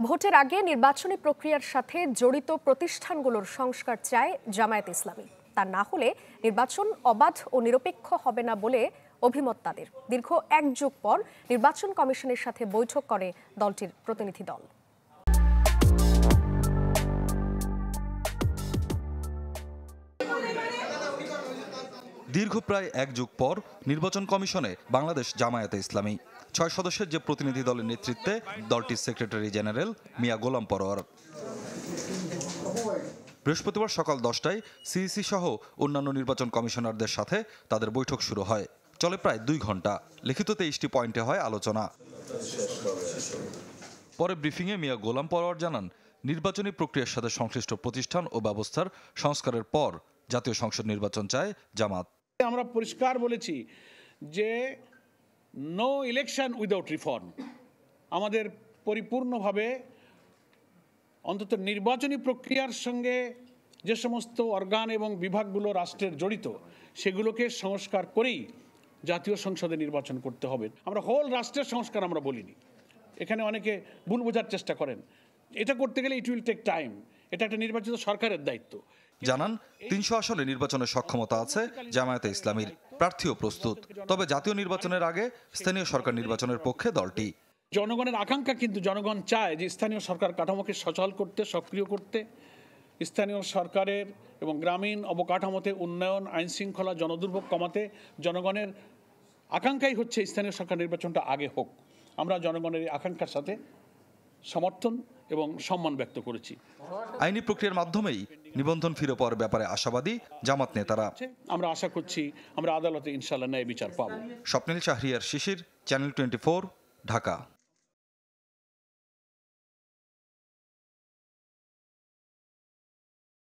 ভোটের আগে নির্বাচনী প্রক্রিয়ার সাথে জড়িত প্রতিষ্ঠানগুলোর সংস্কার চায় জামায়াত ইসলামী। তা না হলে নির্বাচন অবাধ ও নিরপেক্ষ হবে না বলে অভিমত তাদের। দীর্ঘ এক যুগ পর নির্বাচন কমিশনের সাথে বৈঠক করে দলটির প্রতিনিধি দল। দীর্ঘ প্রায় এক যুগ পর নির্বাচন কমিশনে বাংলাদেশ জামায়াতে ইসলামী ৬ সদস্যের যে প্রতিনিধি দলের নেতৃত্বে দলটির সেক্রেটারি জেনারেল মিয়া গোলাম পরোয়ার। বৃহস্পতিবার সকাল 10টায় সিইসি সহ অন্যান্য নির্বাচন কমিশনারদের সাথে তাদের বৈঠক শুরু হয়। চলে প্রায় 2 ঘন্টা। লিখিত 23টি পয়েন্টে হয় আলোচনা। পরে ব্রিফিংয়ে মিয়া গোলাম পরোয়ার জানান, নির্বাচনী প্রক্রিয়ার সাথে সংশ্লিষ্ট প্রতিষ্ঠান ও ব্যবস্থার সংস্কারের পর জাতীয় সংসদ নির্বাচন চায় জামাত। আমরা পরিষ্কার বলেছি যে নো ইলেকশন উইদাউট রিফর্ম। আমাদের পরিপূর্ণভাবে অন্তত নির্বাচনী প্রক্রিয়ার সঙ্গে যে সমস্ত অর্গান এবং বিভাগগুলো রাষ্ট্রের জড়িত সেগুলোকে সংস্কার করেই জাতীয় সংসদে নির্বাচন করতে হবে। আমরা হোল রাষ্ট্রের সংস্কার আমরা বলিনি। এখানে অনেকে ভুল বোঝার চেষ্টা করেন। এটা করতে গেলে ইট উইল টেক টাইম। এটা একটা নির্বাচিত সরকারের দায়িত্ব। জানান ৩০০ আসনে নির্বাচনের সক্ষমতা আছে জামায়াতে ইসলামীর, প্রার্থীও প্রস্তুত। তবে জাতীয় নির্বাচনের আগে স্থানীয় সরকার নির্বাচনের পক্ষে দলটি। জনগণের আকাঙ্ক্ষা কিন্তু জনগণ চায় যে স্থানীয় সরকার কাঠামোকে সচল করতে, সক্রিয় করতে, স্থানীয় সরকারের এবং গ্রামীণ অবকাঠামোতে উন্নয়ন, আইন শৃঙ্খলা, জনদুর্ভোগ কমাতে জনগণের আকাঙ্ক্ষাই হচ্ছে স্থানীয় সরকার নির্বাচনটা আগে হোক। আমরা জনগণের এই আকাঙ্ক্ষার সাথে সমর্থন এবং সম্মান ব্যক্ত করেছি। আইনি প্রক্রিয়ার মাধ্যমেই নিবন্ধন ফিরে পাওয়ার ব্যাপারে আশাবাদী জামাত নেতারা। আমরা আশা করছি আমরা আদালতে ইনশাআল্লাহ ন্যায় বিচার পাবো। স্বপ্নিল শাহরিয়ার শিশির, চ্যানেল 24, ঢাকা।